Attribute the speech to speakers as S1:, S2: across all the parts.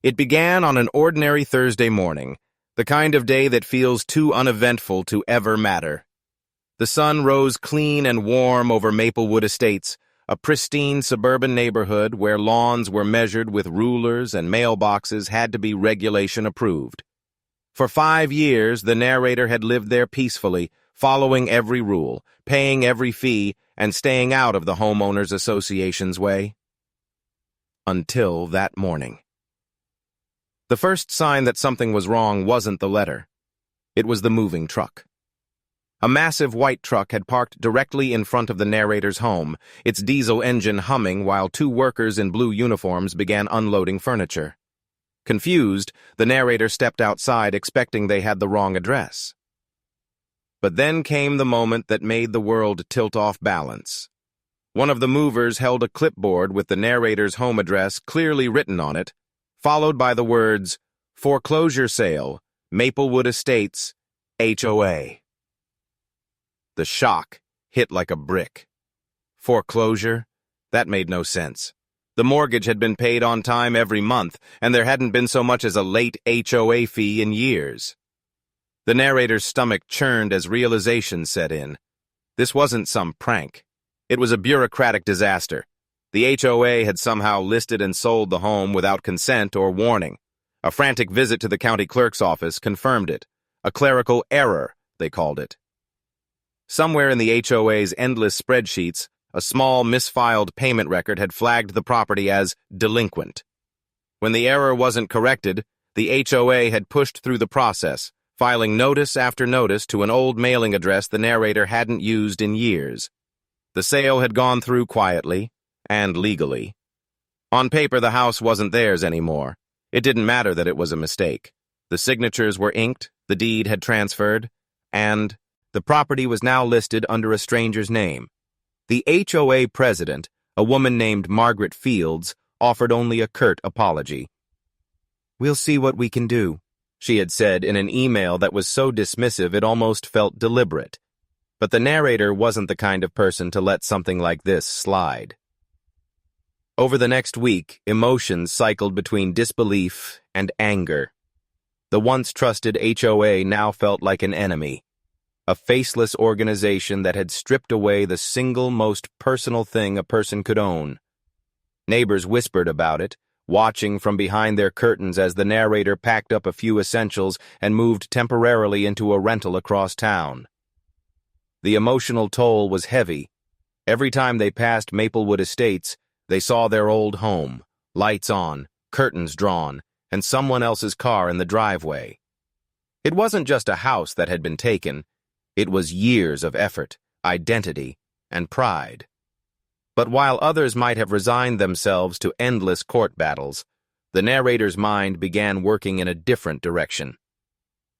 S1: It began on an ordinary Thursday morning, the kind of day that feels too uneventful to ever matter. The sun rose clean and warm over Maplewood Estates, a pristine suburban neighborhood where lawns were measured with rulers and mailboxes had to be regulation approved. For 5 years, the narrator had lived there peacefully, following every rule, paying every fee, and staying out of the homeowners association's way. Until that morning. The first sign that something was wrong wasn't the letter. It was the moving truck. A massive white truck had parked directly in front of the narrator's home, its diesel engine humming while 2 workers in blue uniforms began unloading furniture. Confused, the narrator stepped outside expecting they had the wrong address. But then came the moment that made the world tilt off balance. One of the movers held a clipboard with the narrator's home address clearly written on it, followed by the words, "Foreclosure Sale, Maplewood Estates, HOA." The shock hit like a brick. Foreclosure? That made no sense. The mortgage had been paid on time every month, and there hadn't been so much as a late HOA fee in years. The narrator's stomach churned as realization set in. This wasn't some prank. It was a bureaucratic disaster. The HOA had somehow listed and sold the home without consent or warning. A frantic visit to the county clerk's office confirmed it. A clerical error, they called it. Somewhere in the HOA's endless spreadsheets, a small misfiled payment record had flagged the property as delinquent. When the error wasn't corrected, the HOA had pushed through the process, filing notice after notice to an old mailing address the narrator hadn't used in years. The sale had gone through quietly and legally. On paper, the house wasn't theirs anymore. It didn't matter that it was a mistake. The signatures were inked, the deed had transferred, and the property was now listed under a stranger's name. The HOA president, a woman named Margaret Fields, offered only a curt apology. "We'll see what we can do," she had said in an email that was so dismissive it almost felt deliberate. But the narrator wasn't the kind of person to let something like this slide. Over the next week, emotions cycled between disbelief and anger. The once trusted HOA now felt like an enemy. A faceless organization that had stripped away the single most personal thing a person could own. Neighbors whispered about it, watching from behind their curtains as the narrator packed up a few essentials and moved temporarily into a rental across town. The emotional toll was heavy. Every time they passed Maplewood Estates, they saw their old home, lights on, curtains drawn, and someone else's car in the driveway. It wasn't just a house that had been taken. It was years of effort, identity, and pride. But while others might have resigned themselves to endless court battles, the narrator's mind began working in a different direction.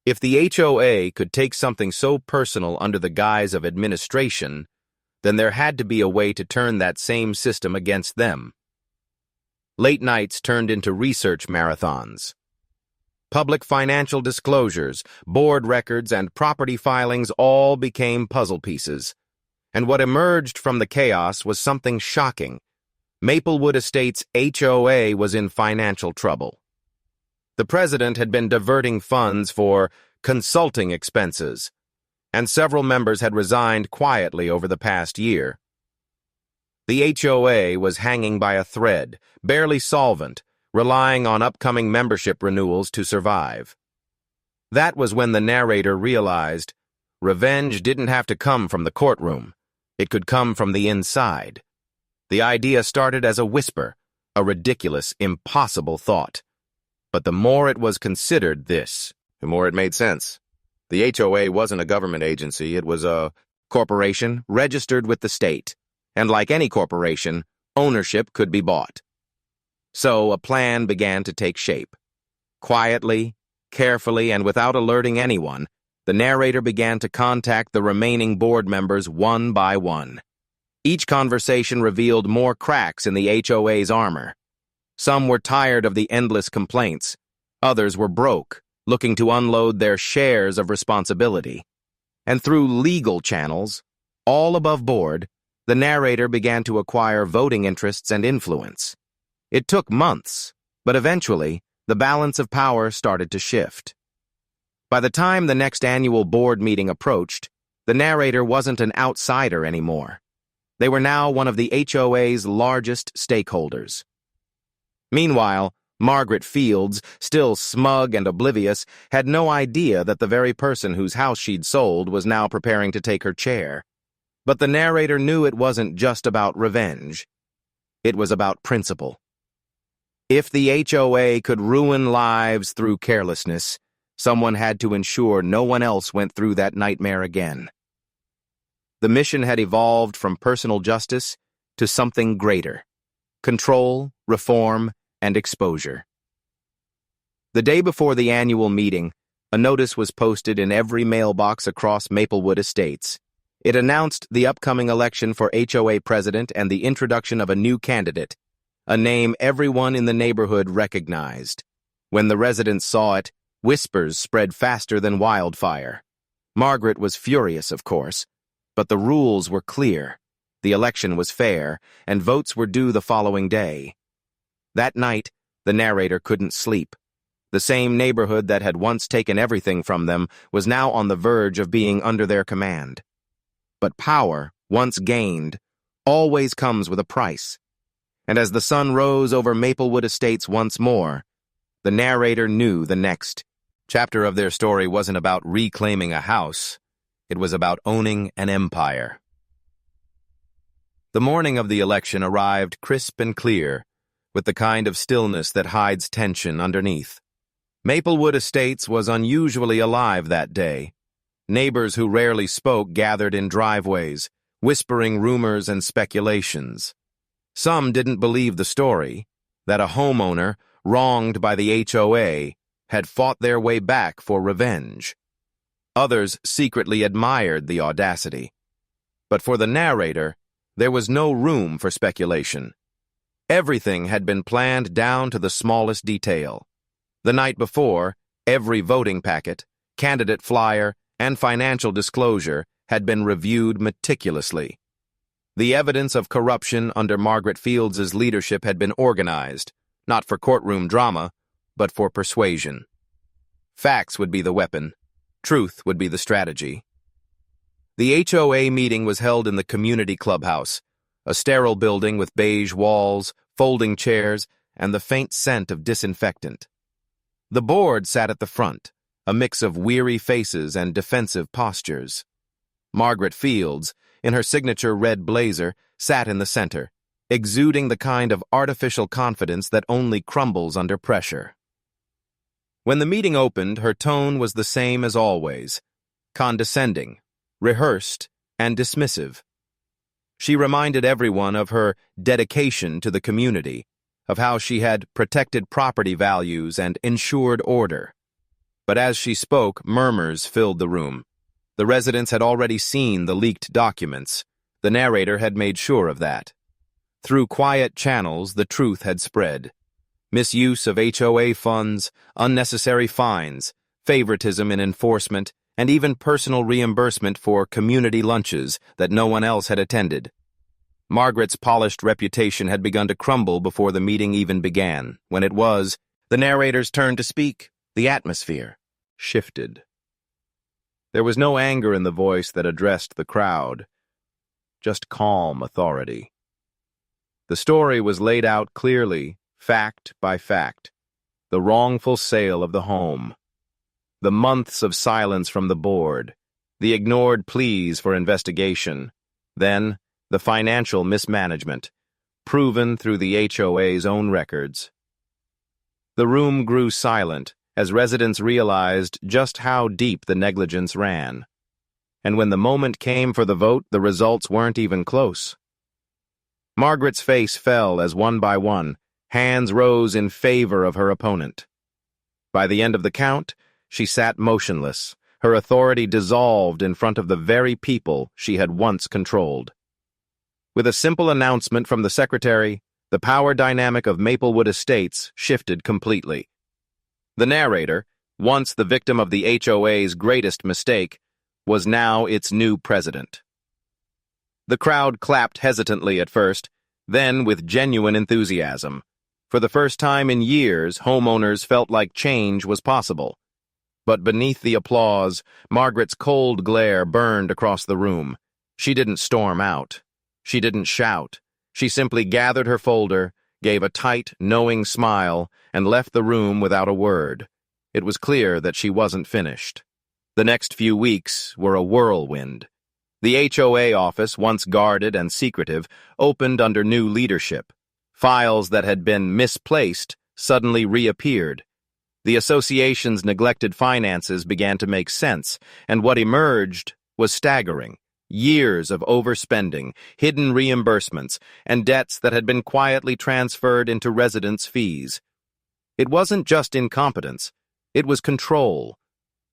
S1: If the HOA could take something so personal under the guise of administration, then there had to be a way to turn that same system against them. Late nights turned into research marathons. Public financial disclosures, board records, and property filings all became puzzle pieces. And what emerged from the chaos was something shocking. Maplewood Estates' HOA was in financial trouble. The president had been diverting funds for consulting expenses, and several members had resigned quietly over the past year. The HOA was hanging by a thread, barely solvent, relying on upcoming membership renewals to survive. That was when the narrator realized revenge didn't have to come from the courtroom. It could come from the inside. The idea started as a whisper, a ridiculous, impossible thought. But the more it was considered the more it made sense. The HOA wasn't a government agency, it was a corporation registered with the state. And like any corporation, ownership could be bought. So a plan began to take shape. Quietly, carefully, and without alerting anyone, the narrator began to contact the remaining board members one by one. Each conversation revealed more cracks in the HOA's armor. Some were tired of the endless complaints. Others were broke, looking to unload their shares of responsibility. And through legal channels, all above board, the narrator began to acquire voting interests and influence. It took months, but eventually, The balance of power started to shift. By the time the next annual board meeting approached, the narrator wasn't an outsider anymore. They were now one of the HOA's largest stakeholders. Meanwhile, Margaret Fields, still smug and oblivious, had no idea that the very person whose house she'd sold was now preparing to take her chair. But the narrator knew it wasn't just about revenge. It was about principle. If the HOA could ruin lives through carelessness, someone had to ensure no one else went through that nightmare again. The mission had evolved from personal justice to something greater: control, reform, and exposure. The day before the annual meeting, a notice was posted in every mailbox across Maplewood Estates. It announced the upcoming election for HOA president and the introduction of a new candidate, a name everyone in the neighborhood recognized. When the residents saw it, whispers spread faster than wildfire. Margaret was furious, of course, but the rules were clear. The election was fair, and votes were due the following day. That night, the narrator couldn't sleep. The same neighborhood that had once taken everything from them was now on the verge of being under their command. But power, once gained, always comes with a price. And as the sun rose over Maplewood Estates once more, the narrator knew the next chapter of their story wasn't about reclaiming a house. It was about owning an empire. The morning of the election arrived crisp and clear, with the kind of stillness that hides tension underneath. Maplewood Estates was unusually alive that day. Neighbors who rarely spoke gathered in driveways, whispering rumors and speculations. Some didn't believe the story, that a homeowner, wronged by the HOA, had fought their way back for revenge. Others secretly admired the audacity. But for the narrator, there was no room for speculation. Everything had been planned down to the smallest detail. The night before, every voting packet, candidate flyer, and financial disclosure had been reviewed meticulously. The evidence of corruption under Margaret Fields' leadership had been organized, not for courtroom drama, but for persuasion. Facts would be the weapon. Truth would be the strategy. The HOA meeting was held in the community clubhouse, a sterile building with beige walls, folding chairs, and the faint scent of disinfectant. The board sat at the front, a mix of weary faces and defensive postures. Margaret Fields, in her signature red blazer, sat in the center, exuding the kind of artificial confidence that only crumbles under pressure. When the meeting opened, her tone was the same as always: condescending, rehearsed, and dismissive. She reminded everyone of her dedication to the community, of how she had protected property values and ensured order. But as she spoke, murmurs filled the room. The residents had already seen the leaked documents. The narrator had made sure of that. Through quiet channels, the truth had spread. Misuse of HOA funds, unnecessary fines, favoritism in enforcement, and even personal reimbursement for community lunches that no one else had attended. Margaret's polished reputation had begun to crumble before the meeting even began. When it was the narrator's turn to speak, the atmosphere shifted. There was no anger in the voice that addressed the crowd, just calm authority. The story was laid out clearly, fact by fact. The wrongful sale of the home, the months of silence from the board, the ignored pleas for investigation, then the financial mismanagement, proven through the HOA's own records. The room grew silent as residents realized just how deep the negligence ran. And when the moment came for the vote, the results weren't even close. Margaret's face fell as one by one, hands rose in favor of her opponent. By the end of the count, she sat motionless, her authority dissolved in front of the very people she had once controlled. With a simple announcement from the secretary, the power dynamic of Maplewood Estates shifted completely. The narrator, once the victim of the HOA's greatest mistake, was now its new president. The crowd clapped hesitantly at first, then with genuine enthusiasm. For the first time in years, homeowners felt like change was possible. But beneath the applause, Margaret's cold glare burned across the room. She didn't storm out. She didn't shout. She simply gathered her folder, gave a tight, knowing smile, and left the room without a word. It was clear that she wasn't finished. The next few weeks were a whirlwind. The HOA office, once guarded and secretive, opened under new leadership. Files that had been misplaced suddenly reappeared. The association's neglected finances began to make sense, and what emerged was staggering. Years of overspending, hidden reimbursements, and debts that had been quietly transferred into residents' fees. It wasn't just incompetence, it was control.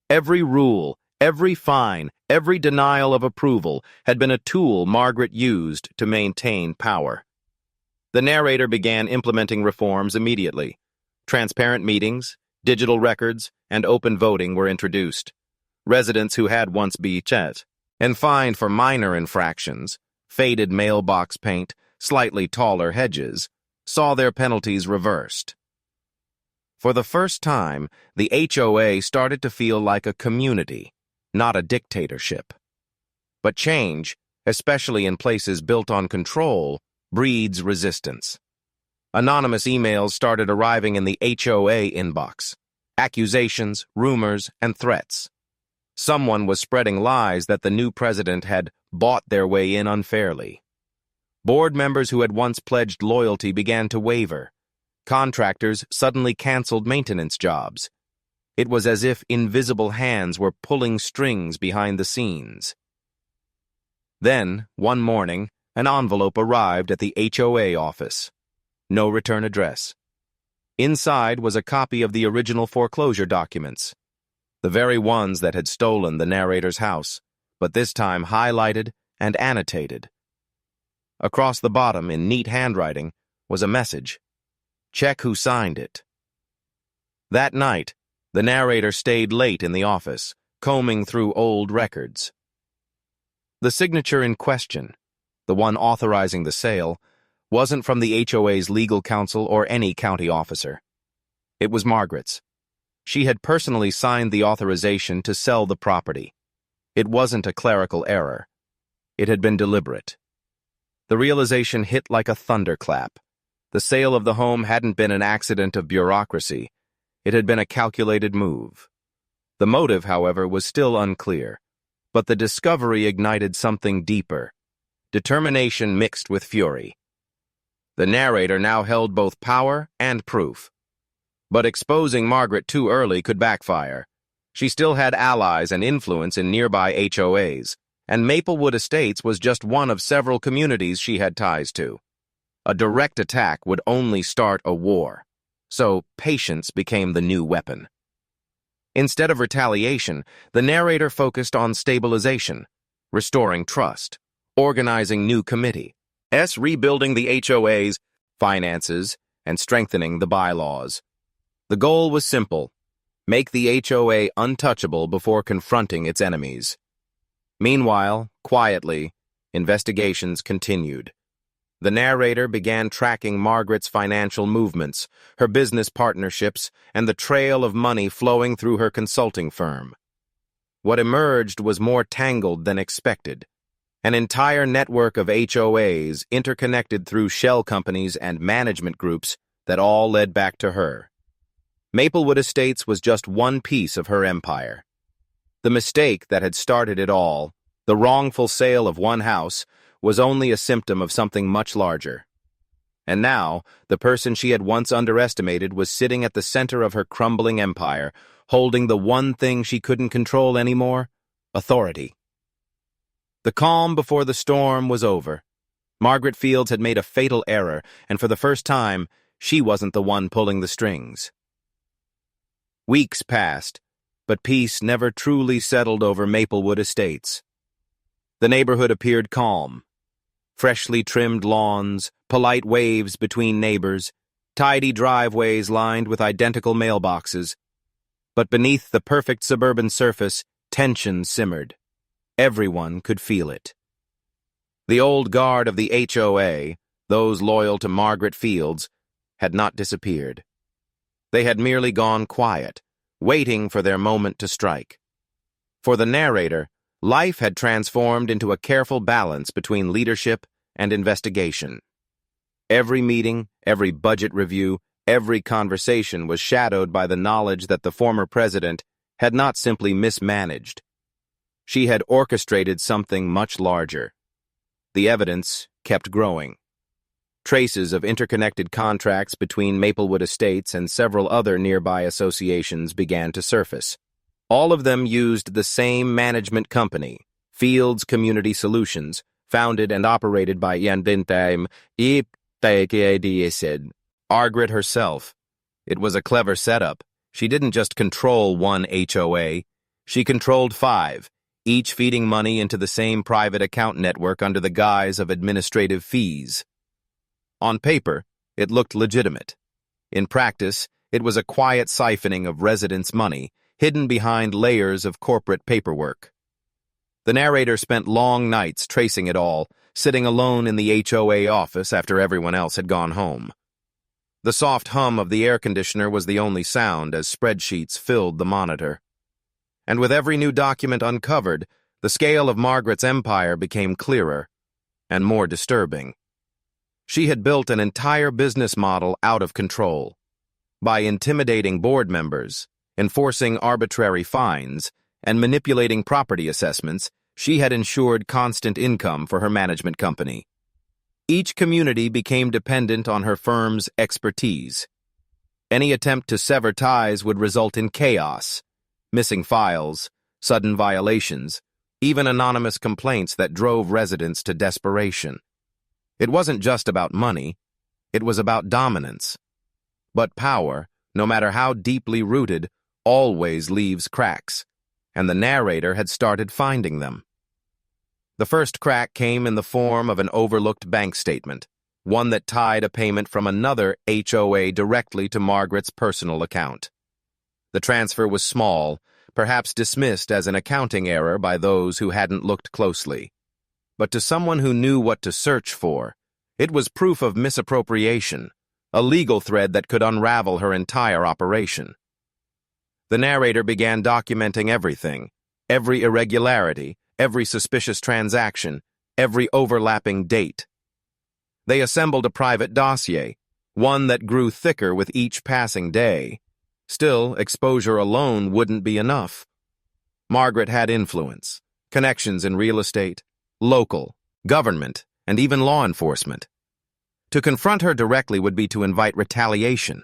S1: Every rule, every fine, every denial of approval had been a tool Margaret used to maintain power. The narrator began implementing reforms immediately. Transparent meetings, digital records, and open voting were introduced. Residents who had once been checked and fined for minor infractions, faded mailbox paint, slightly taller hedges, saw their penalties reversed. For the first time, the HOA started to feel like a community, not a dictatorship. But change, especially in places built on control, breeds resistance. Anonymous emails started arriving in the HOA inbox. Accusations, rumors, and threats. Someone was spreading lies that the new president had bought their way in unfairly. Board members who had once pledged loyalty began to waver. Contractors suddenly canceled maintenance jobs. It was as if invisible hands were pulling strings behind the scenes. Then, one morning, an envelope arrived at the HOA office. No return address. Inside was a copy of the original foreclosure documents, the very ones that had stolen the narrator's house, but this time highlighted and annotated. Across the bottom, in neat handwriting, was a message. Check who signed it. That night, the narrator stayed late in the office, combing through old records. The signature in question, the one authorizing the sale, wasn't from the HOA's legal counsel or any county officer. It was Margaret's. She had personally signed the authorization to sell the property. It wasn't a clerical error. It had been deliberate. The realization hit like a thunderclap. The sale of the home hadn't been an accident of bureaucracy. It had been a calculated move. The motive, however, was still unclear. But the discovery ignited something deeper. Determination mixed with fury. The narrator now held both power and proof. But exposing Margaret too early could backfire. She still had allies and influence in nearby HOAs, and Maplewood Estates was just one of several communities she had ties to. A direct attack would only start a war, so patience became the new weapon. Instead of retaliation, the narrator focused on stabilization, restoring trust, organizing new committees, rebuilding the HOA's finances, and strengthening the bylaws. The goal was simple: make the HOA untouchable before confronting its enemies. Meanwhile, quietly, investigations continued. The narrator began tracking Margaret's financial movements, her business partnerships, and the trail of money flowing through her consulting firm. What emerged was more tangled than expected. An entire network of HOAs interconnected through shell companies and management groups that all led back to her. Maplewood Estates was just one piece of her empire. The mistake that had started it all, the wrongful sale of one house, was only a symptom of something much larger. And now, the person she had once underestimated was sitting at the center of her crumbling empire, holding the one thing she couldn't control anymore: authority. The calm before the storm was over. Margaret Fields had made a fatal error, and for the first time, she wasn't the one pulling the strings. Weeks passed, but peace never truly settled over Maplewood Estates. The neighborhood appeared calm. Freshly trimmed lawns, polite waves between neighbors, tidy driveways lined with identical mailboxes. But beneath the perfect suburban surface, tension simmered. Everyone could feel it. The old guard of the HOA, those loyal to Margaret Fields, had not disappeared. They had merely gone quiet, waiting for their moment to strike. For the narrator, life had transformed into a careful balance between leadership and investigation. Every meeting, every budget review, every conversation was shadowed by the knowledge that the former president had not simply mismanaged. She had orchestrated something much larger. The evidence kept growing. Traces of interconnected contracts between Maplewood Estates and several other nearby associations began to surface. All of them used the same management company, Fields Community Solutions, founded and operated by Margaret herself. It was a clever setup. She didn't just control one HOA, she controlled 5, each feeding money into the same private account network under the guise of administrative fees. On paper, it looked legitimate. In practice, it was a quiet siphoning of residents' money, hidden behind layers of corporate paperwork. The narrator spent long nights tracing it all, sitting alone in the HOA office after everyone else had gone home. The soft hum of the air conditioner was the only sound as spreadsheets filled the monitor. And with every new document uncovered, the scale of Margaret's empire became clearer and more disturbing. She had built an entire business model out of control. By intimidating board members, enforcing arbitrary fines, and manipulating property assessments, she had ensured constant income for her management company. Each community became dependent on her firm's expertise. Any attempt to sever ties would result in chaos, missing files, sudden violations, even anonymous complaints that drove residents to desperation. It wasn't just about money, it was about dominance. But power, no matter how deeply rooted, always leaves cracks, and the narrator had started finding them. The first crack came in the form of an overlooked bank statement, one that tied a payment from another HOA directly to Margaret's personal account. The transfer was small, perhaps dismissed as an accounting error by those who hadn't looked closely. But to someone who knew what to search for, it was proof of misappropriation, a legal thread that could unravel her entire operation. The narrator began documenting everything, every irregularity, every suspicious transaction, every overlapping date. They assembled a private dossier, one that grew thicker with each passing day. Still, exposure alone wouldn't be enough. Margaret had influence, connections in real estate, local, government, and even law enforcement. To confront her directly would be to invite retaliation.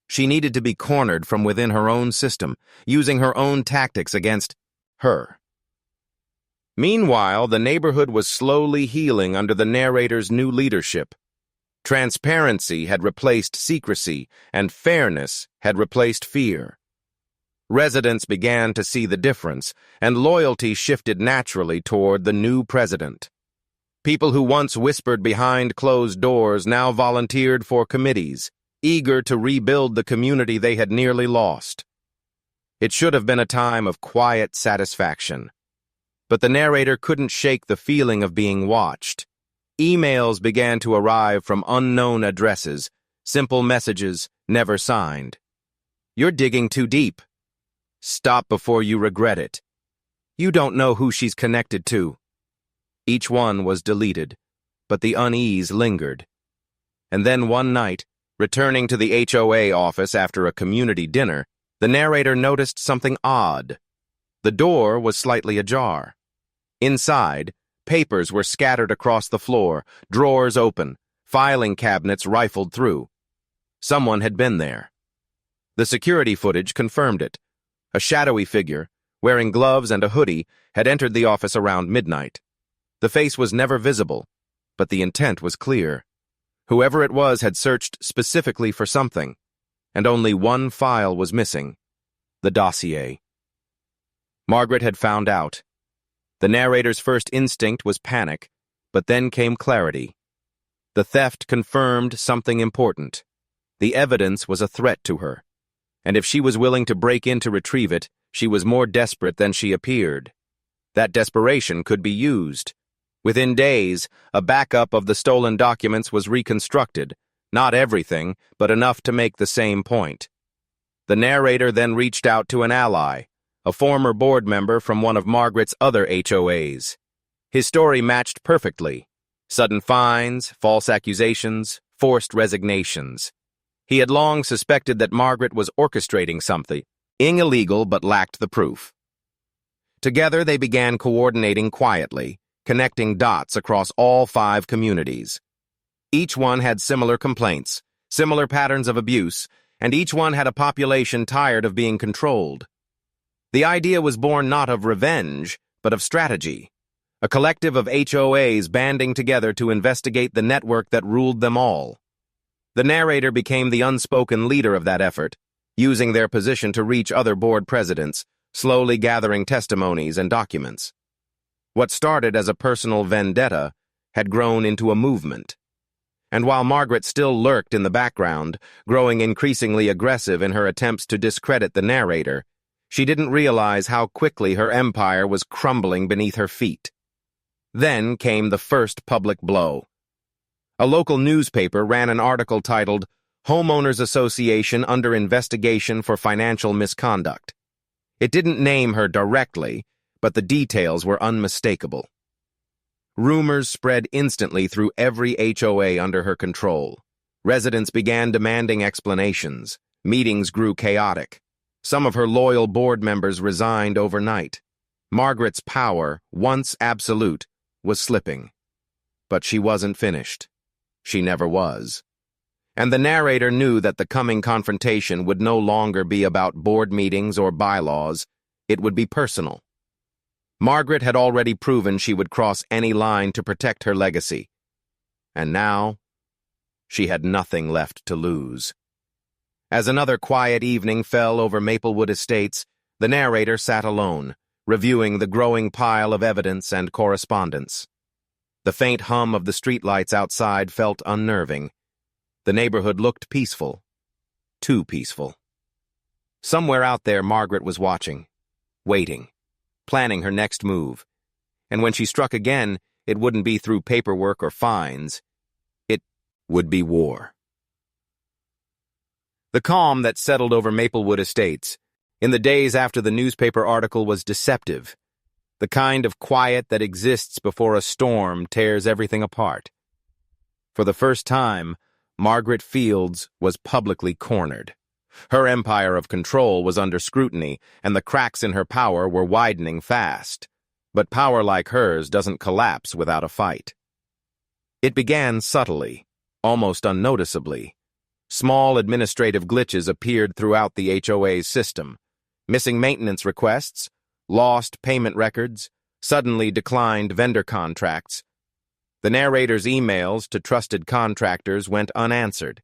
S1: She needed to be cornered from within her own system, using her own tactics against her. Meanwhile, the neighborhood was slowly healing under the narrator's new leadership. Transparency had replaced secrecy, and fairness had replaced fear. Residents began to see the difference, and loyalty shifted naturally toward the new president. People who once whispered behind closed doors now volunteered for committees, eager to rebuild the community they had nearly lost. It should have been a time of quiet satisfaction. But the narrator couldn't shake the feeling of being watched. Emails began to arrive from unknown addresses, simple messages never signed. "You're digging too deep. Stop before you regret it. You don't know who she's connected to." Each one was deleted, but the unease lingered. And then one night, returning to the HOA office after a community dinner, the narrator noticed something odd. The door was slightly ajar. Inside, papers were scattered across the floor, drawers open, filing cabinets rifled through. Someone had been there. The security footage confirmed it. A shadowy figure, wearing gloves and a hoodie, had entered the office around midnight. The face was never visible, but the intent was clear. Whoever it was had searched specifically for something, and only one file was missing: the dossier. Margaret had found out. The narrator's first instinct was panic, but then came clarity. The theft confirmed something important. The evidence was a threat to her, and if she was willing to break in to retrieve it, she was more desperate than she appeared. That desperation could be used. Within days, a backup of the stolen documents was reconstructed, Not everything, but enough to make the same point. The narrator then reached out to an ally, a former board member from one of Margaret's other HOAs. His story matched perfectly. Sudden fines, false accusations, forced resignations. He had long suspected that Margaret was orchestrating something illegal but lacked the proof. Together they began coordinating quietly, connecting dots across all 5 communities. Each one had similar complaints, similar patterns of abuse, and each one had a population tired of being controlled. The idea was born not of revenge, but of strategy. A collective of HOAs banding together to investigate the network that ruled them all. The narrator became the unspoken leader of that effort, using their position to reach other board presidents, slowly gathering testimonies and documents. What started as a personal vendetta had grown into a movement. And while Margaret still lurked in the background, growing increasingly aggressive in her attempts to discredit the narrator, she didn't realize how quickly her empire was crumbling beneath her feet. Then came the first public blow. A local newspaper ran an article titled, "Homeowners Association Under Investigation for Financial Misconduct." It didn't name her directly, but the details were unmistakable. Rumors spread instantly through every HOA under her control. Residents began demanding explanations. Meetings grew chaotic. Some of her loyal board members resigned overnight. Margaret's power, once absolute, was slipping. But she wasn't finished. She never was. And the narrator knew that the coming confrontation would no longer be about board meetings or bylaws. It would be personal. Margaret had already proven she would cross any line to protect her legacy. And now, she had nothing left to lose. As another quiet evening fell over Maplewood Estates, the narrator sat alone, reviewing the growing pile of evidence and correspondence. The faint hum of the streetlights outside felt unnerving. The neighborhood looked peaceful. Too peaceful. Somewhere out there, Margaret was watching, waiting, planning her next move. And when she struck again, it wouldn't be through paperwork or fines. It would be war. The calm that settled over Maplewood Estates in the days after the newspaper article was deceptive, the kind of quiet that exists before a storm tears everything apart. For the first time, Margaret Fields was publicly cornered. Her empire of control was under scrutiny, and the cracks in her power were widening fast. But power like hers doesn't collapse without a fight. It began subtly, almost unnoticeably. Small administrative glitches appeared throughout the HOA's system. Missing maintenance requests, lost payment records, suddenly declined vendor contracts. The narrator's emails to trusted contractors went unanswered,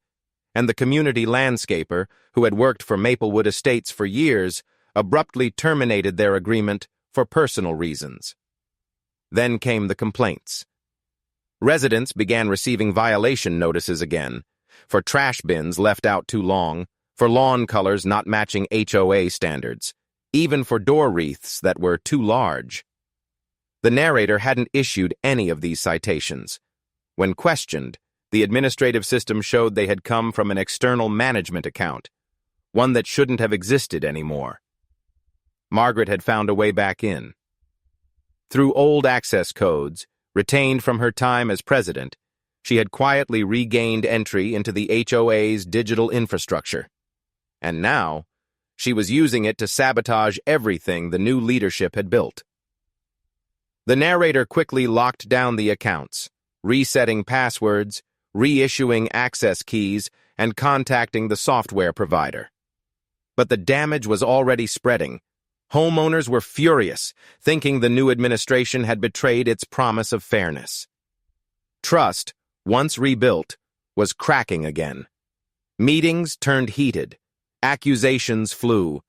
S1: and the community landscaper, who had worked for Maplewood Estates for years, abruptly terminated their agreement for personal reasons. Then came the complaints. Residents began receiving violation notices again, for trash bins left out too long, for lawn colors not matching HOA standards, even for door wreaths that were too large. The narrator hadn't issued any of these citations. When questioned, the administrative system showed they had come from an external management account, one that shouldn't have existed anymore. Margaret had found a way back in. Through old access codes, retained from her time as president, she had quietly regained entry into the HOA's digital infrastructure. And now, she was using it to sabotage everything the new leadership had built. The narrator quickly locked down the accounts, resetting passwords, reissuing access keys, and contacting the software provider. But the damage was already spreading. Homeowners were furious, thinking the new administration had betrayed its promise of fairness. Trust, once rebuilt, was cracking again. Meetings turned heated. Accusations flew.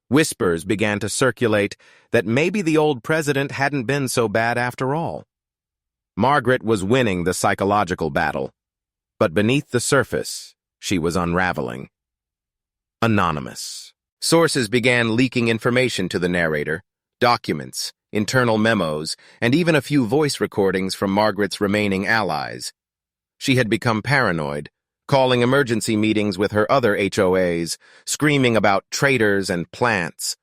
S1: Whispers began to circulate that maybe the old president hadn't been so bad after all. Margaret was winning the psychological battle, but beneath the surface, she was unraveling. Anonymous. Sources began leaking information to the narrator, documents, internal memos, and even a few voice recordings from Margaret's remaining allies. She had become paranoid, calling emergency meetings with her other HOAs, screaming about traitors and plants.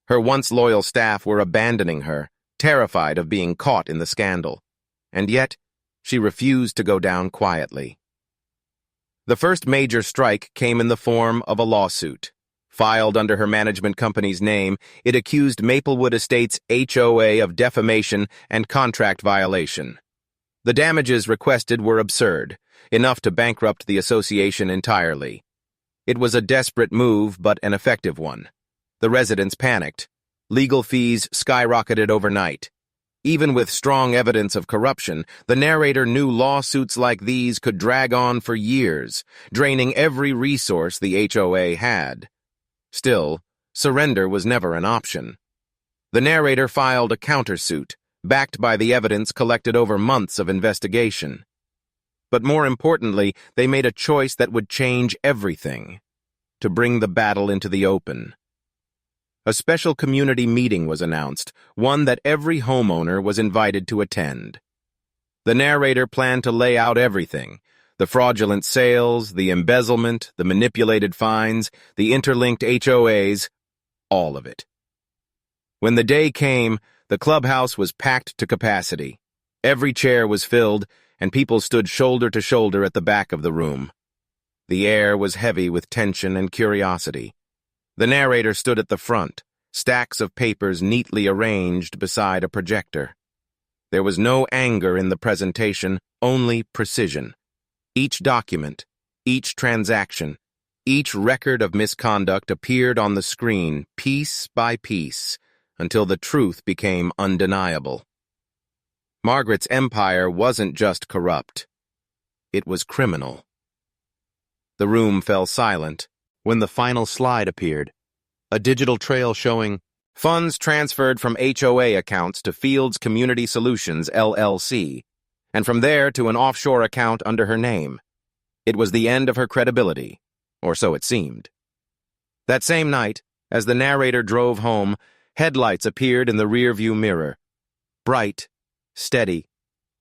S1: Her once loyal staff were abandoning her, terrified of being caught in the scandal. And yet, she refused to go down quietly. The first major strike came in the form of a lawsuit. Filed under her management company's name, it accused Maplewood Estates HOA of defamation and contract violation. The damages requested were absurd, enough to bankrupt the association entirely. It was a desperate move, but an effective one. The residents panicked. Legal fees skyrocketed overnight. Even with strong evidence of corruption, the narrator knew lawsuits like these could drag on for years, draining every resource the HOA had. Still, surrender was never an option. The narrator filed a countersuit, backed by the evidence collected over months of investigation. But more importantly, they made a choice that would change everything: to bring the battle into the open. A special community meeting was announced, one that every homeowner was invited to attend. The narrator planned to lay out everything: the fraudulent sales, the embezzlement, the manipulated fines, the interlinked HOAs, all of it. When the day came, the clubhouse was packed to capacity. Every chair was filled, and people stood shoulder to shoulder at the back of the room. The air was heavy with tension and curiosity. The narrator stood at the front, stacks of papers neatly arranged beside a projector. There was no anger in the presentation, only precision. Each document, each transaction, each record of misconduct appeared on the screen piece by piece until the truth became undeniable. Margaret's empire wasn't just corrupt. It was criminal. The room fell silent when the final slide appeared, a digital trail showing funds transferred from HOA accounts to Fields Community Solutions, LLC, and from there to an offshore account under her name. It was the end of her credibility, or so it seemed. That same night, as the narrator drove home, headlights appeared in the rearview mirror. Bright, steady,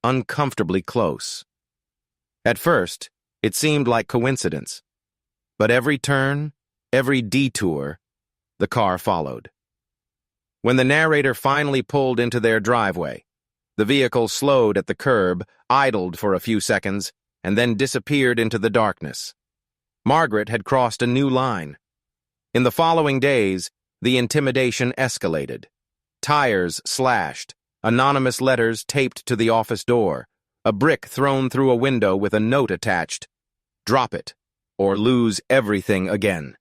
S1: uncomfortably close. At first, it seemed like coincidence. But every turn, every detour, the car followed. When the narrator finally pulled into their driveway, the vehicle slowed at the curb, idled for a few seconds, and then disappeared into the darkness. Margaret had crossed a new line. In the following days, the intimidation escalated. Tires slashed, anonymous letters taped to the office door, a brick thrown through a window with a note attached: "Drop it, or lose everything again."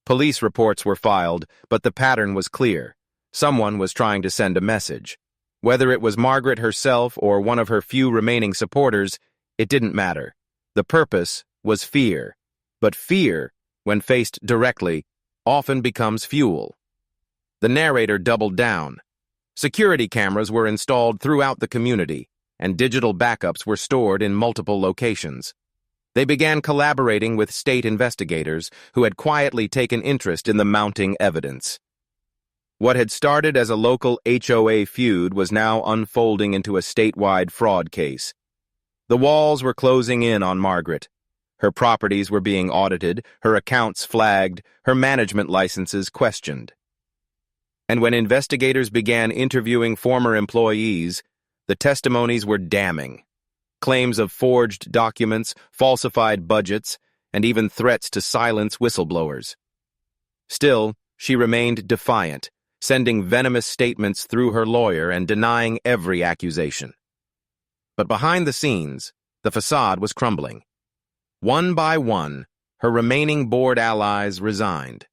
S1: Police reports were filed, but the pattern was clear. Someone was trying to send a message. Whether it was Margaret herself or one of her few remaining supporters, it didn't matter. The purpose was fear. But fear, when faced directly, often becomes fuel. The narrator doubled down. Security cameras were installed throughout the community, and digital backups were stored in multiple locations. They began collaborating with state investigators who had quietly taken interest in the mounting evidence. What had started as a local HOA feud was now unfolding into a statewide fraud case. The walls were closing in on Margaret. Her properties were being audited, her accounts flagged, her management licenses questioned. And when investigators began interviewing former employees, the testimonies were damning. Claims of forged documents, falsified budgets, and even threats to silence whistleblowers. Still, she remained defiant, sending venomous statements through her lawyer and denying every accusation. But behind the scenes, the facade was crumbling. One by one, her remaining board allies resigned.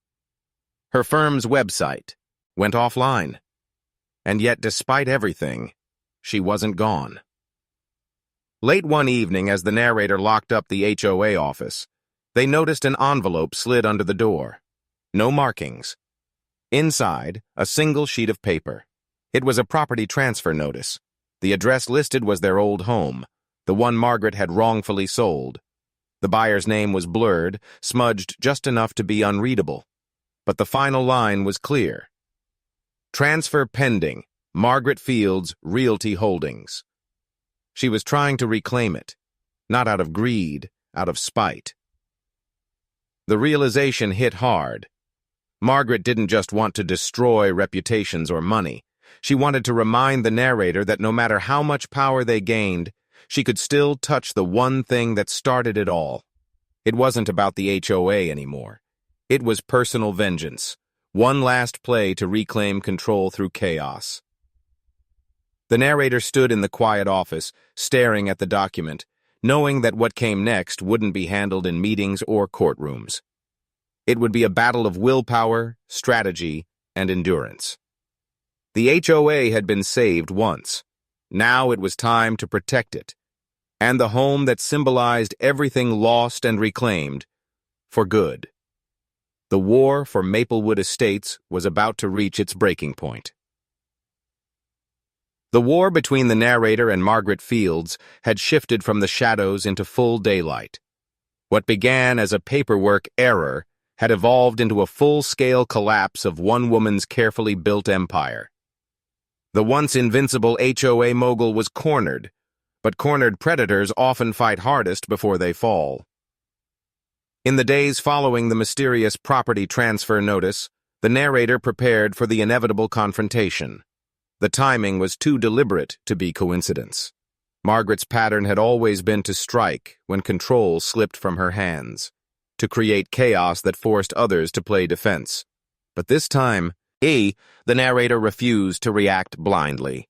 S1: Her firm's website went offline. And yet, despite everything, she wasn't gone. Late one evening, as the narrator locked up the HOA office, they noticed an envelope slid under the door. No markings. Inside, a single sheet of paper. It was a property transfer notice. The address listed was their old home, the one Margaret had wrongfully sold. The buyer's name was blurred, smudged just enough to be unreadable. But the final line was clear. Transfer pending, Margaret Fields Realty Holdings. She was trying to reclaim it, not out of greed, out of spite. The realization hit hard. Margaret didn't just want to destroy reputations or money. She wanted to remind the narrator that no matter how much power they gained, she could still touch the one thing that started it all. It wasn't about the HOA anymore. It was personal vengeance, one last play to reclaim control through chaos. The narrator stood in the quiet office, staring at the document, knowing that what came next wouldn't be handled in meetings or courtrooms. It would be a battle of willpower, strategy, and endurance. The HOA had been saved once. Now it was time to protect it, and the home that symbolized everything lost and reclaimed, for good. The war for Maplewood Estates was about to reach its breaking point. The war between the narrator and Margaret Fields had shifted from the shadows into full daylight. What began as a paperwork error had evolved into a full-scale collapse of one woman's carefully built empire. The once invincible HOA mogul was cornered, but cornered predators often fight hardest before they fall. In the days following the mysterious property transfer notice, the narrator prepared for the inevitable confrontation. The timing was too deliberate to be coincidence. Margaret's pattern had always been to strike when control slipped from her hands, to create chaos that forced others to play defense. But this time, the narrator refused to react blindly.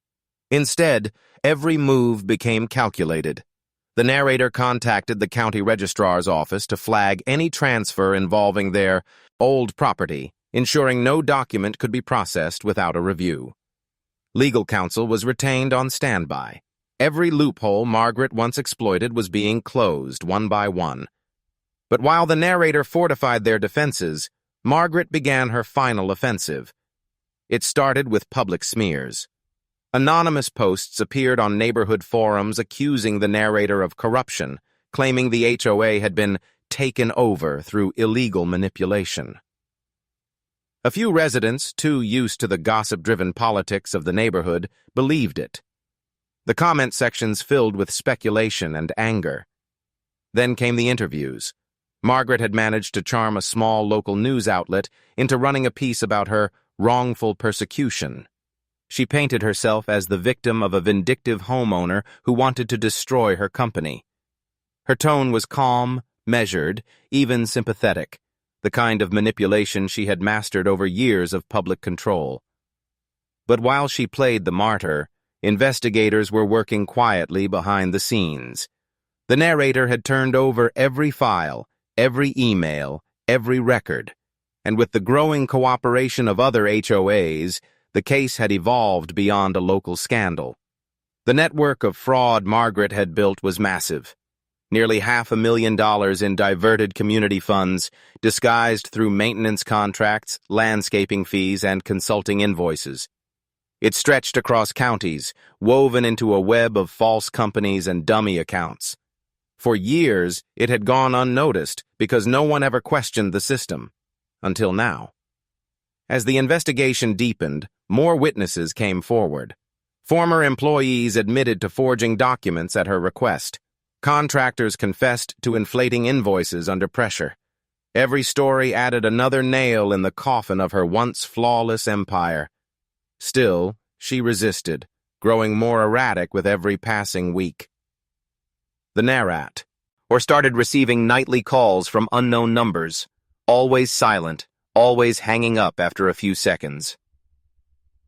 S1: Instead, every move became calculated. The narrator contacted the county registrar's office to flag any transfer involving their old property, ensuring no document could be processed without a review. Legal counsel was retained on standby. Every loophole Margaret once exploited was being closed one by one. But while the narrator fortified their defenses, Margaret began her final offensive. It started with public smears. Anonymous posts appeared on neighborhood forums accusing the narrator of corruption, claiming the HOA had been taken over through illegal manipulation. A few residents, too used to the gossip-driven politics of the neighborhood, believed it. The comment sections filled with speculation and anger. Then came the interviews. Margaret had managed to charm a small local news outlet into running a piece about her wrongful persecution. She painted herself as the victim of a vindictive homeowner who wanted to destroy her company. Her tone was calm, measured, even sympathetic, the kind of manipulation she had mastered over years of public control. But while she played the martyr, investigators were working quietly behind the scenes. The narrator had turned over every file, every email, every record, and with the growing cooperation of other HOAs, the case had evolved beyond a local scandal. The network of fraud Margaret had built was massive. Nearly $500,000 in diverted community funds, disguised through maintenance contracts, landscaping fees, and consulting invoices. It stretched across counties, woven into a web of false companies and dummy accounts. For years, it had gone unnoticed because no one ever questioned the system. Until now. As the investigation deepened, more witnesses came forward. Former employees admitted to forging documents at her request. Contractors confessed to inflating invoices under pressure. Every story added another nail in the coffin of her once flawless empire. Still, she resisted, growing more erratic with every passing week. The narrat, or started receiving nightly calls from unknown numbers, always silent, always hanging up after a few seconds.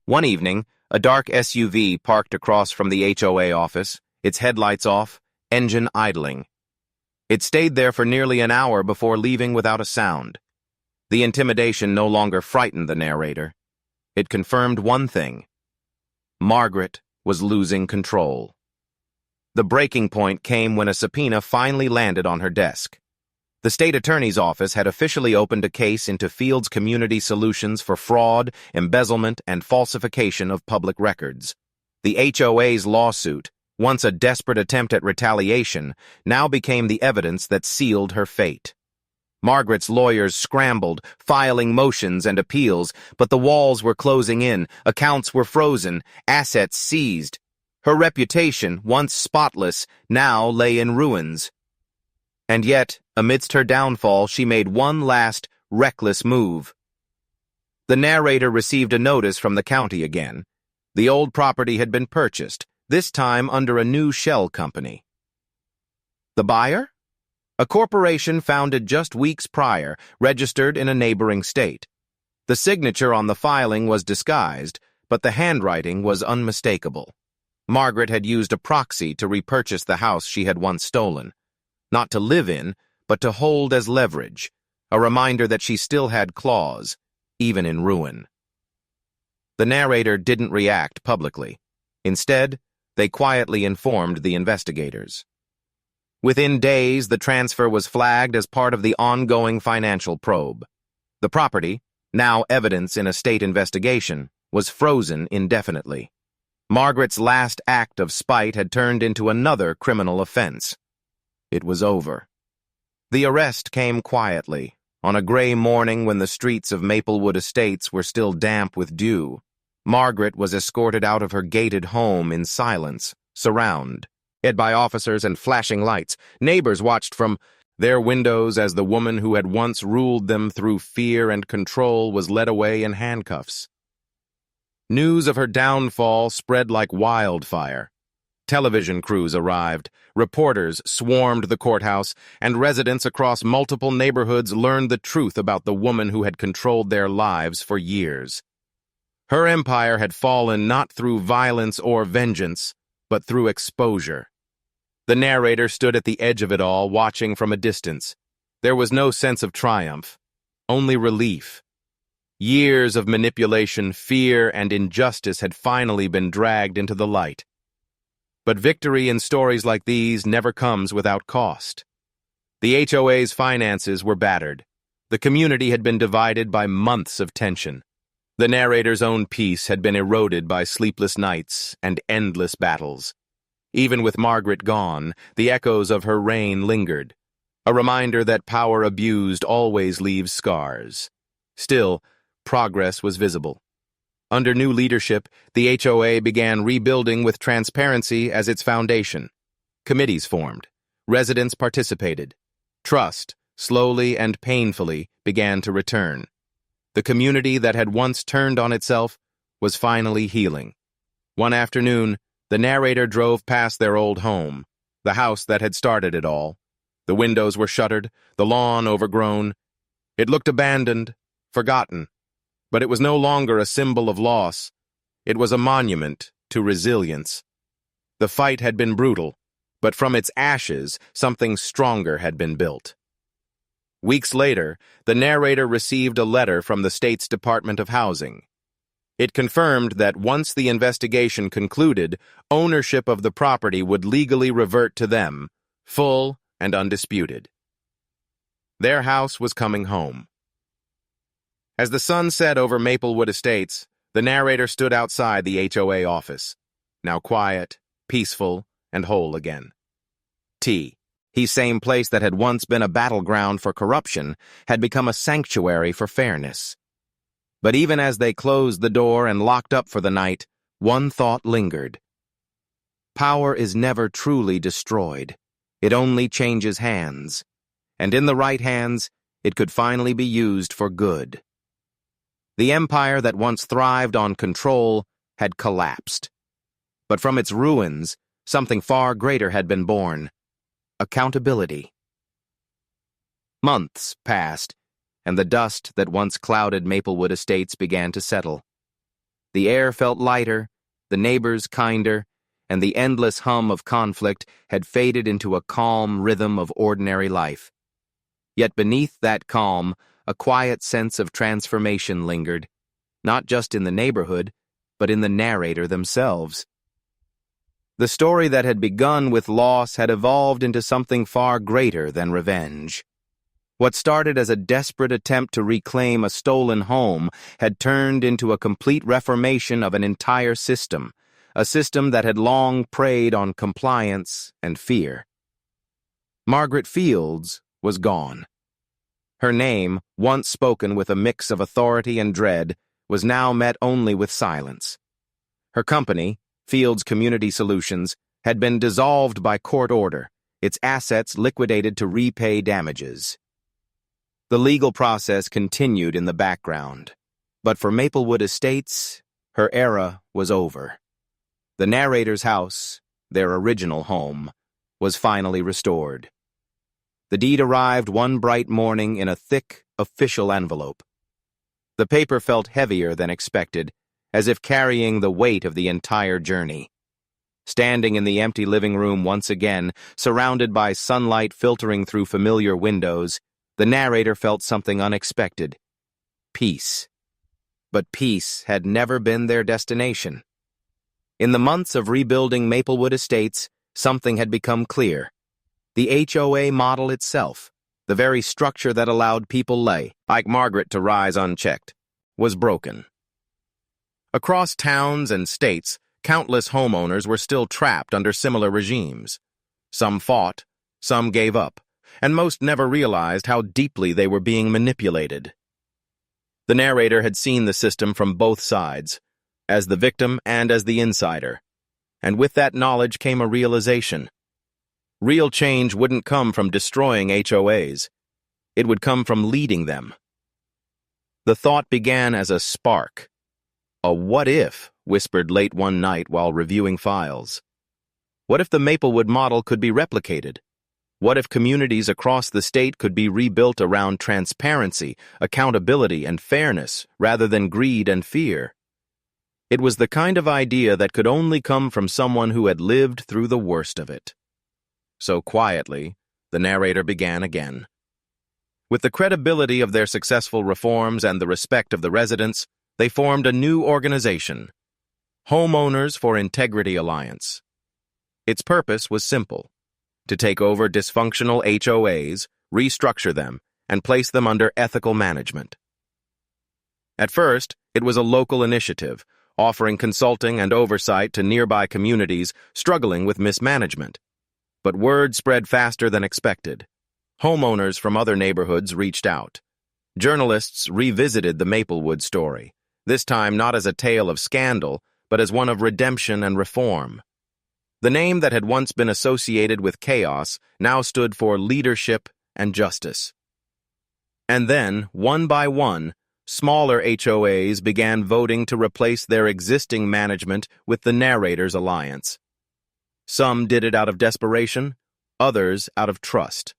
S1: One evening, a dark SUV parked across from the HOA office, its headlights off, engine idling. It stayed there for nearly an hour before leaving without a sound. The intimidation no longer frightened the narrator. It confirmed one thing. Margaret was losing control. The breaking point came when a subpoena finally landed on her desk. The state attorney's office had officially opened a case into Fields Community Solutions for fraud, embezzlement, and falsification of public records. The HOA's lawsuit, once a desperate attempt at retaliation, now became the evidence that sealed her fate. Margaret's lawyers scrambled, filing motions and appeals, but the walls were closing in, accounts were frozen, assets seized. Her reputation, once spotless, now lay in ruins. And yet, amidst her downfall, she made one last, reckless move. The narrator received a notice from the county again. The old property had been purchased, this time under a new shell company. The buyer? A corporation founded just weeks prior, registered in a neighboring state. The signature on the filing was disguised, but the handwriting was unmistakable. Margaret had used a proxy to repurchase the house she had once stolen. Not to live in, but to hold as leverage, a reminder that she still had claws, even in ruin. The narrator didn't react publicly. Instead, they quietly informed the investigators. Within days, the transfer was flagged as part of the ongoing financial probe. The property, now evidence in a state investigation, was frozen indefinitely. Margaret's last act of spite had turned into another criminal offense. It was over. The arrest came quietly, on a gray morning when the streets of Maplewood Estates were still damp with dew. Margaret was escorted out of her gated home in silence, surrounded by officers and flashing lights. Neighbors watched from their windows as the woman who had once ruled them through fear and control was led away in handcuffs. News of her downfall spread like wildfire. Television crews arrived, reporters swarmed the courthouse, and residents across multiple neighborhoods learned the truth about the woman who had controlled their lives for years. Her empire had fallen not through violence or vengeance, but through exposure. The narrator stood at the edge of it all, watching from a distance. There was no sense of triumph, only relief. Years of manipulation, fear, and injustice had finally been dragged into the light. But victory in stories like these never comes without cost. The HOA's finances were battered. The community had been divided by months of tension. The narrator's own peace had been eroded by sleepless nights and endless battles. Even with Margaret gone, the echoes of her reign lingered, a reminder that power abused always leaves scars. Still, progress was visible. Under new leadership, the HOA began rebuilding with transparency as its foundation. Committees formed. Residents participated. Trust, slowly and painfully, began to return. The community that had once turned on itself was finally healing. One afternoon, the narrator drove past their old home, the house that had started it all. The windows were shuttered, the lawn overgrown. It looked abandoned, forgotten. But it was no longer a symbol of loss. It was a monument to resilience. The fight had been brutal, but from its ashes, something stronger had been built. Weeks later, the narrator received a letter from the state's Department of Housing. It confirmed that once the investigation concluded, ownership of the property would legally revert to them, full and undisputed. Their house was coming home. As the sun set over Maplewood Estates, the narrator stood outside the HOA office, now quiet, peaceful, and whole again. The same place that had once been a battleground for corruption had become a sanctuary for fairness. But even as they closed the door and locked up for the night, one thought lingered. Power is never truly destroyed. It only changes hands. And in the right hands, it could finally be used for good. The empire that once thrived on control had collapsed. But from its ruins, something far greater had been born. Accountability. Months passed, and the dust that once clouded Maplewood Estates began to settle. The air felt lighter, the neighbors kinder, and the endless hum of conflict had faded into a calm rhythm of ordinary life. Yet beneath that calm, a quiet sense of transformation lingered, not just in the neighborhood, but in the narrator themselves. The story that had begun with loss had evolved into something far greater than revenge. What started as a desperate attempt to reclaim a stolen home had turned into a complete reformation of an entire system, a system that had long preyed on compliance and fear. Margaret Fields was gone. Her name, once spoken with a mix of authority and dread, was now met only with silence. Her company, Fields Community Solutions, had been dissolved by court order, its assets liquidated to repay damages. The legal process continued in the background, but for Maplewood Estates, her era was over. The narrator's house, their original home, was finally restored. The deed arrived one bright morning in a thick, official envelope. The paper felt heavier than expected, as if carrying the weight of the entire journey. Standing in the empty living room once again, surrounded by sunlight filtering through familiar windows, the narrator felt something unexpected. Peace. But peace had never been their destination. In the months of rebuilding Maplewood Estates, something had become clear. The HOA model itself, the very structure that allowed people like Margaret to rise unchecked, was broken. Across towns and states, countless homeowners were still trapped under similar regimes. Some fought, some gave up, and most never realized how deeply they were being manipulated. The narrator had seen the system from both sides, as the victim and as the insider, and with that knowledge came a realization. Real change wouldn't come from destroying HOAs. It would come from leading them. The thought began as a spark. A what if, whispered late one night while reviewing files. What if the Maplewood model could be replicated? What if communities across the state could be rebuilt around transparency, accountability, and fairness, rather than greed and fear? It was the kind of idea that could only come from someone who had lived through the worst of it. So quietly, the narrator began again. With the credibility of their successful reforms and the respect of the residents, they formed a new organization, Homeowners for Integrity Alliance. Its purpose was simple: to take over dysfunctional HOAs, restructure them, and place them under ethical management. At first, it was a local initiative, offering consulting and oversight to nearby communities struggling with mismanagement. But word spread faster than expected. Homeowners from other neighborhoods reached out. Journalists revisited the Maplewood story, this time not as a tale of scandal, but as one of redemption and reform. The name that had once been associated with chaos now stood for leadership and justice. And then, one by one, smaller HOAs began voting to replace their existing management with the narrator's alliance. Some did it out of desperation, others out of trust.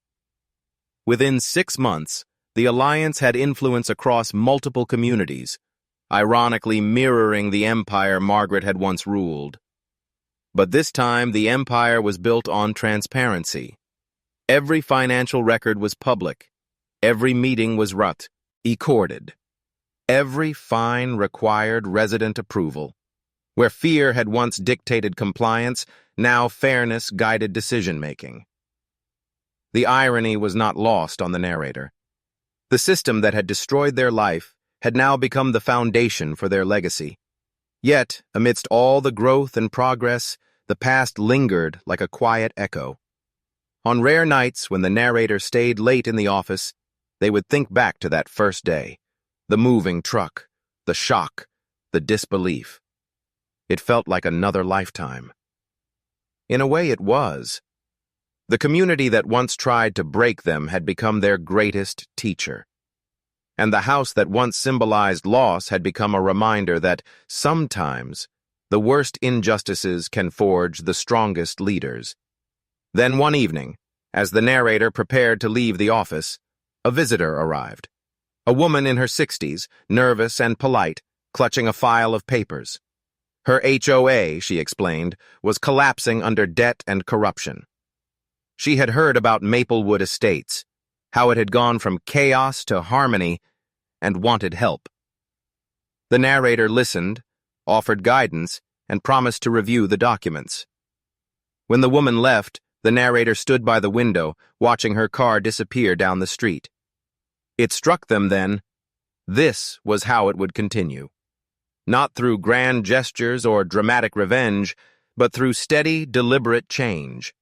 S1: Within 6 months, the alliance had influence across multiple communities, ironically mirroring the empire Margaret had once ruled. But this time, the empire was built on transparency. Every financial record was public. Every meeting was recorded. Every fine required resident approval. Where fear had once dictated compliance, now fairness guided decision-making. The irony was not lost on the narrator. The system that had destroyed their life had now become the foundation for their legacy. Yet, amidst all the growth and progress, the past lingered like a quiet echo. On rare nights when the narrator stayed late in the office, they would think back to that first day, the moving truck, the shock, the disbelief. It felt like another lifetime. In a way, it was. The community that once tried to break them had become their greatest teacher. And the house that once symbolized loss had become a reminder that sometimes the worst injustices can forge the strongest leaders. Then one evening, as the narrator prepared to leave the office, a visitor arrived. A woman in her 60s, nervous and polite, clutching a file of papers. Her HOA, she explained, was collapsing under debt and corruption. She had heard about Maplewood Estates, how it had gone from chaos to harmony, and wanted help. The narrator listened, offered guidance, and promised to review the documents. When the woman left, the narrator stood by the window, watching her car disappear down the street. It struck them then, this was how it would continue. Not through grand gestures or dramatic revenge, but through steady, deliberate change,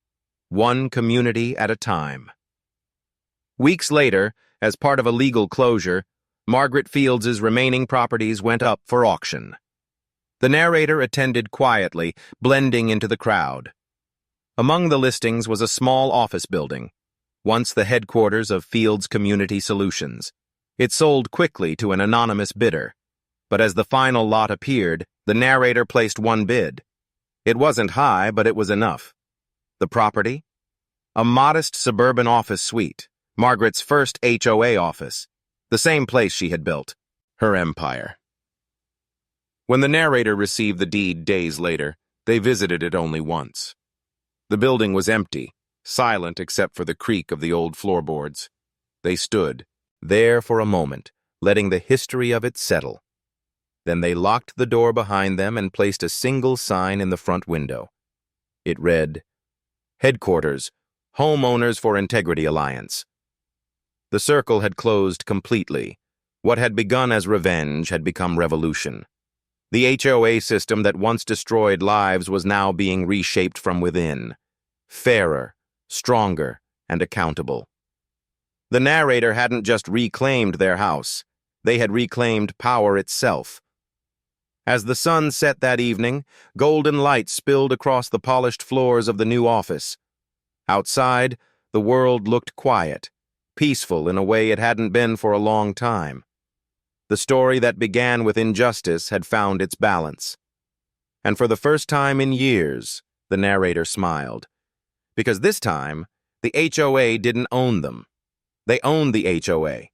S1: one community at a time. Weeks later, as part of a legal closure, Margaret Fields's remaining properties went up for auction. The narrator attended quietly, blending into the crowd. Among the listings was a small office building, once the headquarters of Fields Community Solutions. It sold quickly to an anonymous bidder, but as the final lot appeared, the narrator placed one bid. It wasn't high, but it was enough. The property? A modest suburban office suite, Margaret's first HOA office, the same place she had built, her empire. When the narrator received the deed days later, they visited it only once. The building was empty, silent except for the creak of the old floorboards. They stood, there for a moment, letting the history of it settle. Then they locked the door behind them and placed a single sign in the front window. It read, Headquarters, Homeowners for Integrity Alliance. The circle had closed completely. What had begun as revenge had become revolution. The HOA system that once destroyed lives was now being reshaped from within. Fairer, stronger, and accountable. The narrator hadn't just reclaimed their house. They had reclaimed power itself. As the sun set that evening, golden light spilled across the polished floors of the new office. Outside, the world looked quiet, peaceful in a way it hadn't been for a long time. The story that began with injustice had found its balance. And for the first time in years, the narrator smiled. Because this time, the HOA didn't own them. They owned the HOA.